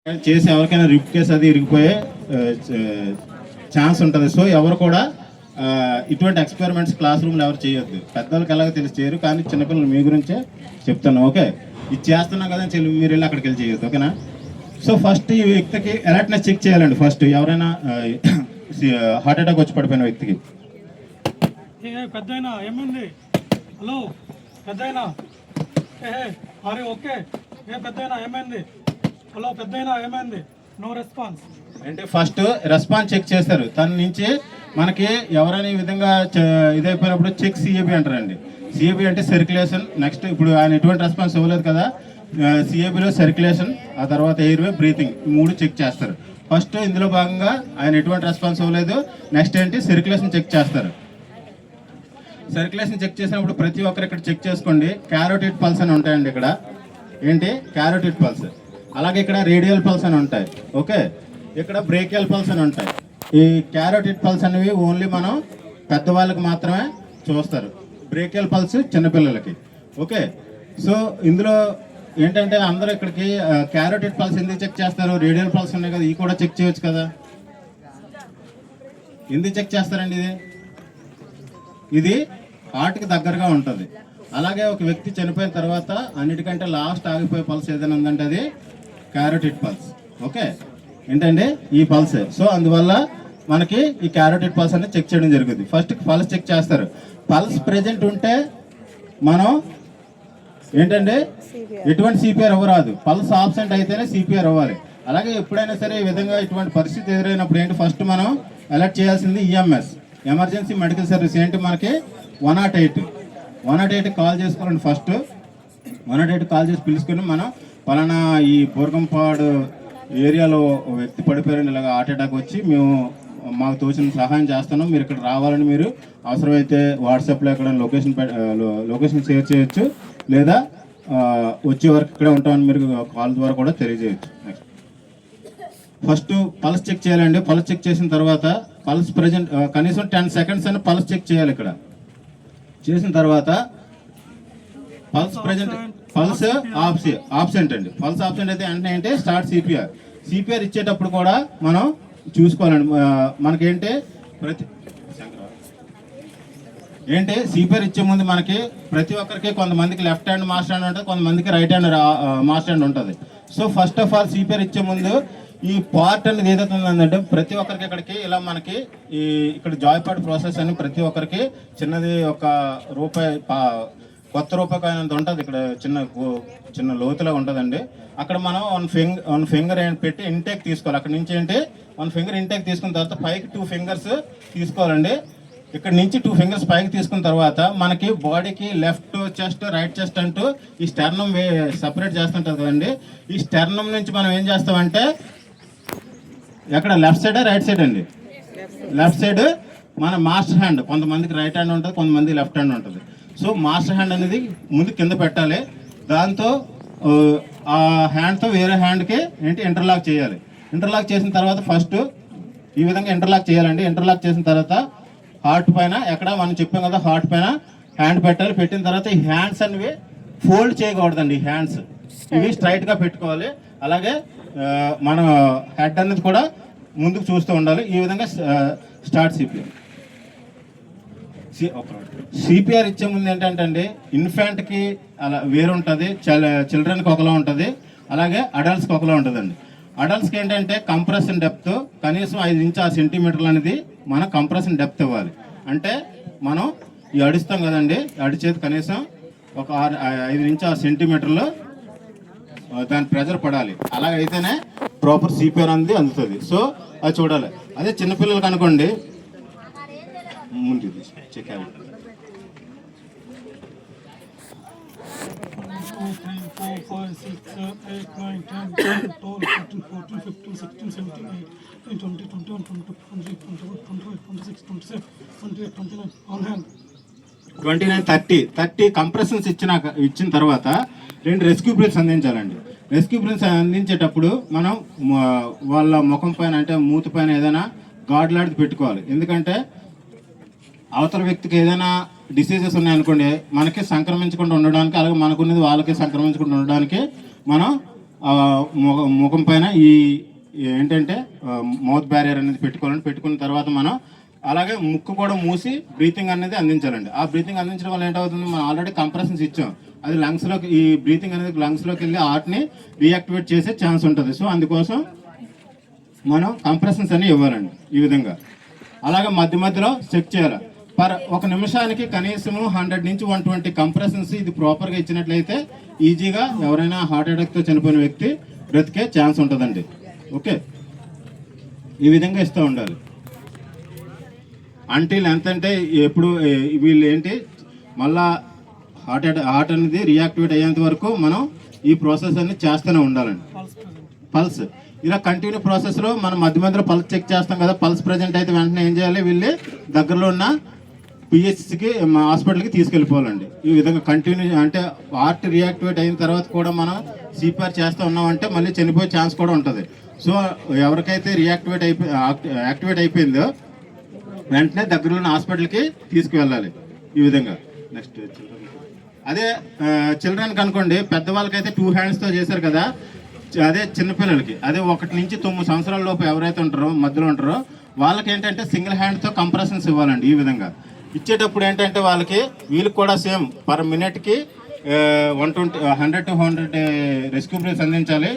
చేసి ఎవరికైనా రిప్ కేసు అది ఇరిగిపోయే ఛాన్స్ ఉంటుంది. సో ఎవరు కూడా ఇటువంటి ఎక్స్పెరిమెంట్స్ క్లాస్ రూమ్లో ఎవరు చేయొద్దు. పెద్దవాళ్ళకి ఎలాగో తెలిసి చేయరు, కానీ చిన్నపిల్లలు మీ గురించే చెప్తాను. ఓకే, ఇది చేస్తున్నాం కదా మీరు వెళ్ళి అక్కడికి వెళ్ళి చేయొద్దు. ఓకేనా? సో ఫస్ట్ ఈ వ్యక్తికి అలర్ట్నెస్ చెక్ చేయాలండి. ఫస్ట్ ఎవరైనా హార్ట్ అటాక్ వచ్చి పడిపోయిన వ్యక్తికి పెద్దయినా ఏమైంది, హలో పెద్దయినా, అరే ఓకే, పెద్దయినా ఏమైంది, హలో పెద్దయినా ఏమైంది, నో రెస్పాన్స్ అంటే ఫస్ట్ రెస్పాన్స్ చెక్ చేస్తారు. తన నుంచి మనకి ఎవరైనా ఈ విధంగా ఇదైపోయినప్పుడు చెక్ సిఏబి అంటారండి. సిఏబి అంటే సర్క్యులేషన్. నెక్స్ట్ ఇప్పుడు ఆయన ఎటువంటి రెస్పాన్స్ ఇవ్వలేదు కదా, సిఏబిలో సర్క్యులేషన్, ఆ తర్వాత ఎయిర్వే, బ్రీతింగ్, ఈ మూడు చెక్ చేస్తారు. ఫస్ట్ ఇందులో భాగంగా ఆయన ఎటువంటి రెస్పాన్స్ ఇవ్వలేదు. నెక్స్ట్ ఏంటి, సర్క్యులేషన్ చెక్ చేస్తారు. సర్క్యులేషన్ చెక్ చేసినప్పుడు ప్రతి ఒక్కరు ఇక్కడ చెక్ చేసుకోండి. క్యారోటిడ్ పల్స్ అని ఉంటాయండి. ఇక్కడ ఏంటి, క్యారోటిడ్ పల్స్. అలాగే ఇక్కడ రేడియల్ పల్స్ అని ఉంటాయి. ఓకే, ఇక్కడ బ్రేకియల్ పల్స్ అని ఉంటాయి. ఈ క్యారోటిడ్ పల్స్ అనేవి ఓన్లీ మనం పెద్దవాళ్ళకి మాత్రమే చూస్తారు, బ్రేకియల్ పల్స్ చిన్నపిల్లలకి. ఓకే, సో ఇందులో ఏంటంటే అందరూ ఇక్కడికి క్యారోటిడ్ పల్స్ ఎందుకు చెక్ చేస్తారు, రేడియల్ పల్స్ ఉన్నాయి కదా, ఇవి కూడా చెక్ చేయొచ్చు కదా. ఎందుకు చెక్ చేస్తారండి, ఇది హార్ట్కి దగ్గరగా ఉంటుంది. అలాగే ఒక వ్యక్తి చనిపోయిన తర్వాత అన్నిటికంటే లాస్ట్ ఆగిపోయే పల్స్ ఏదైనా ఉందంటే అది క్యారోటిడ్ పల్స్. ఓకే, ఏంటంటే ఈ పల్స్. సో అందువల్ల మనకి ఈ క్యారోటిడ్ పల్స్ అనేది చెక్ చేయడం జరుగుతుంది. ఫస్ట్ పల్స్ చెక్ చేస్తారు. పల్స్ ప్రెజెంట్ ఉంటే మనం ఏంటంటే ఎటువంటి సిపిఆర్ అవ్వరాదు. పల్స్ ఆబ్సెంట్ అయితేనే సిపిఆర్ అవ్వాలి. అలాగే ఎప్పుడైనా సరే ఈ విధంగా ఇటువంటి పరిస్థితి ఎదురైనప్పుడు ఏంటి, ఫస్ట్ మనం అలర్ట్ చేయాల్సింది ఈఎంఎస్, ఎమర్జెన్సీ మెడికల్ సర్వీస్. ఏంటి మనకి 108 కాల్ చేసుకోవాలండి. ఫస్ట్ 108 కాల్ చేసి పిలుచుకొని మనం పలానా ఈ బోర్గంపాడు ఏరియాలో వ్యక్తి పడిపోయారని, ఇలాగ హార్ట్ అటాక్ వచ్చి మేము మాకు తోచిన సహాయం చేస్తున్నాం, మీరు ఇక్కడ రావాలని మీరు అవసరమైతే వాట్సాప్లో ఎక్కడ లొకేషన్ షేర్ చేయొచ్చు, లేదా వచ్చే వరకు ఇక్కడే ఉంటామని మీరు కాల్ ద్వారా కూడా తెలియజేయచ్చు. నెక్స్ట్ ఫస్ట్ పల్స్ చెక్ చేయాలండి. పల్స్ చెక్ చేసిన తర్వాత పల్స్ ప్రెజెంట్ కనీసం 10 సెకండ్స్ అని పల్స్ చెక్ చేయాలి. ఇక్కడ చేసిన తర్వాత పల్స్ ప్రెజెంట్, పల్స్ ఆబ్సెంట్ అండి. పల్స్ ఆబ్సెంట్ అయితే అంటే ఏంటి, స్టార్ట్ సిపిఆర్. సిపిఆర్ ఇచ్చేటప్పుడు కూడా మనం చూసుకోవాలండి. మనకేంటి సిపిఆర్ ఇచ్చే ముందు మనకి ప్రతి ఒక్కరికి కొంతమందికి లెఫ్ట్ హ్యాండ్ మాస్టర్ హ్యాండ్ ఉంటుంది, కొంతమందికి రైట్ హ్యాండ్ మాస్టర్ హ్యాండ్ ఉంటుంది. So first of all CPR ఇచ్చే ముందు ఈ పార్ట్ అనేది ఏదైతే ఉందంటే ప్రతి ఒక్కరికి ఇక్కడికి ఇలా మనకి ఈ ఇక్కడ జాయ్పాడ్ ప్రాసెస్ అని ప్రతి ఒక్కరికి చిన్నది ఒక కొత్త రూపాయి అంత ఉంటుంది. ఇక్కడ చిన్న లోతులా ఉంటుందండి. అక్కడ మనం వన్ ఫింగర్ పెట్టి ఇంటేక్ తీసుకోవాలి. అక్కడ నుంచి ఏంటి 1 ఫింగర్ ఇంటేక్ తీసుకున్న తర్వాత పైకి 2 ఫింగర్స్ తీసుకోవాలండి. ఇక్కడ నుంచి 2 ఫింగర్స్ పైకి తీసుకున్న తర్వాత మనకి బాడీకి లెఫ్ట్ చెస్ట్, రైట్ చెస్ట్ అంటూ ఈ స్టెర్నం సపరేట్ చేస్తుంటుంది కదండి. ఈ స్టెర్నం నుంచి మనం ఏం చేస్తామంటే ఎక్కడ లెఫ్ట్ సైడ్ రైట్ సైడ్ అండి, లెఫ్ట్ సైడ్ మన మాస్టర్ హ్యాండ్. కొంతమందికి రైట్ హ్యాండ్ ఉంటుంది, కొంతమంది లెఫ్ట్ హ్యాండ్ ఉంటుంది. సో మాస్టర్ హ్యాండ్ అనేది ముందు కింద పెట్టాలి. దాంతో ఆ హ్యాండ్తో వేరే హ్యాండ్కి ఏంటి ఇంటర్లాక్ చేయాలి. ఇంటర్లాక్ చేసిన తర్వాత ఫస్ట్ ఈ విధంగా ఇంటర్లాక్ చేయాలండి. ఇంటర్లాక్ చేసిన తర్వాత హార్ట్ పైన ఎక్కడ మనం చెప్పాం కదా, హార్ట్ పైన హ్యాండ్ పెట్టాలి. పెట్టిన తర్వాత ఈ హ్యాండ్స్ అనేవి ఫోల్డ్ చేయకూడదండి. ఈ హ్యాండ్స్ ఇవి స్ట్రైట్గా పెట్టుకోవాలి. అలాగే మన హెడ్ అనేది కూడా ముందుకు చూస్తూ ఉండాలి. ఈ విధంగా స్టార్ట్ సిపిఆర్ ఇచ్చే ముందు ఏంటంటే ఇన్ఫాంట్కి అలా వేరు ఉంటుంది, చిల్డ్రన్కి ఒకలా ఉంటుంది, అలాగే అడల్ట్స్కి ఒకలా ఉంటుందండి. అడల్ట్స్కి ఏంటంటే కంప్రెషన్ డెప్త్ కనీసం 5 నుంచి 6 సెంటీమీటర్లు అనేది మనం కంప్రెషన్ డెప్త్ ఇవ్వాలి. అంటే మనం ఈ అడుస్తాం కదండి, అడిచేది కనీసం ఒక 5 నుంచి 6 సెంటీమీటర్లు దాని ప్రెజర్ పడాలి. అలాగైతేనే ప్రాపర్ సిపిఆర్ అనేది అందుతుంది. సో అది చూడాలి. అదే చిన్నపిల్లలకి అనుకోండి, ముందు చెక్ అవ్వాలి. 2, 3, 4, 5, 6, 7, 8, 9, 10, 11, 12, 13, 14, 15, 16, 17, 18, 20, 21, 22, 23, 24, 25, 26, 27, 28, 29 ఆన్ హ్యాండ్. 29, 30 కంప్రెషన్స్ ఇచ్చిన తర్వాత 2 రెస్క్యూ బ్రీత్స్ అందించాలండి. రెస్క్యూ బ్రీత్స్ అందించేటప్పుడు మనం వాళ్ళ ముఖం పైన అంటే మూతి పైన ఏదైనా గాడ్లాంటిది పెట్టుకోవాలి. ఎందుకంటే అవతల వ్యక్తికి ఏదైనా డిసీజెస్ ఉన్నాయనుకోండి, మనకి సంక్రమించకుండా ఉండడానికి, అలాగే మనకున్నది వాళ్ళకి సంక్రమించకుండా ఉండడానికి మనం ముఖం పైన ఈ ఏంటంటే మౌత్ బ్యారియర్ అనేది పెట్టుకోవాలండి. పెట్టుకున్న తర్వాత మనం అలాగే ముక్కు కూడా మూసి బ్రీతింగ్ అనేది అందించాలండి. ఆ బ్రీతింగ్ అందించడం వల్ల ఏంటవుతుంది, మనం ఆల్రెడీ కంప్రెషన్స్ ఇచ్చాం, అది లంగ్స్లోకి, ఈ బ్రీతింగ్ అనేది లంగ్స్లోకి వెళ్ళి హార్ట్ని రీయాక్టివేట్ చేసే ఛాన్స్ ఉంటుంది. సో అందుకోసం మనం కంప్రెషన్స్ అని ఇవ్వాలండి ఈ విధంగా. అలాగే మధ్య మధ్యలో చెక్ చేయాలి. ఒక నిమిషానికి కనీసము 100 నుంచి 120 కంప్రెషన్స్ ఇది ప్రాపర్గా ఇచ్చినట్లయితే ఈజీగా ఎవరైనా హార్ట్ అటాక్తో చనిపోయిన వ్యక్తి బ్రతికే ఛాన్స్ ఉంటుందండి. ఓకే, ఈ విధంగా ఇస్తూ ఉండాలి. అంటిల్ ఎంతంటే ఎప్పుడు వీళ్ళు ఏంటి మళ్ళా హార్ట్ అనేది రియాక్టివేట్ అయ్యేంత వరకు మనం ఈ ప్రాసెస్ అనేది చేస్తూనే ఉండాలండి. పల్స్ ఇలా కంటిన్యూ ప్రాసెస్లో మనం మధ్య మధ్యలో పల్స్ చెక్ చేస్తాం కదా. పల్స్ ప్రజెంట్ అయితే వెంటనే ఏం చేయాలి, వీళ్ళే దగ్గరలో ఉన్న పిహెచ్సికి హాస్పిటల్కి తీసుకెళ్ళిపోవాలండి. ఈ విధంగా కంటిన్యూ అంటే హార్ట్ రియాక్టివేట్ అయిన తర్వాత కూడా మనం సిపిఆర్ చేస్తూ ఉన్నామంటే మళ్ళీ చనిపోయే ఛాన్స్ కూడా ఉంటుంది. సో ఎవరికైతే యాక్టివేట్ అయిపోయిందో వెంటనే దగ్గరలో ఉన్న హాస్పిటల్కి తీసుకువెళ్ళాలి ఈ విధంగా. నెక్స్ట్ అదే చిల్డ్రన్కి అనుకోండి, పెద్దవాళ్ళకైతే 2 హ్యాండ్స్తో చేశారు కదా, అదే చిన్నపిల్లలకి అదే 1 నుంచి 9 సంవత్సరాల లోపు ఎవరైతే ఉంటారో మధ్యలో ఉంటారో వాళ్ళకి ఏంటంటే సింగిల్ హ్యాండ్తో కంప్రెషన్స్ ఇవ్వాలండి. ఈ విధంగా ఇచ్చేటప్పుడు ఏంటంటే వీళ్ళకి కూడా సేమ్ పర్ మినిట్కి 100 to 100 రెస్క్యూ బ్రీత్స్ అందించాలి.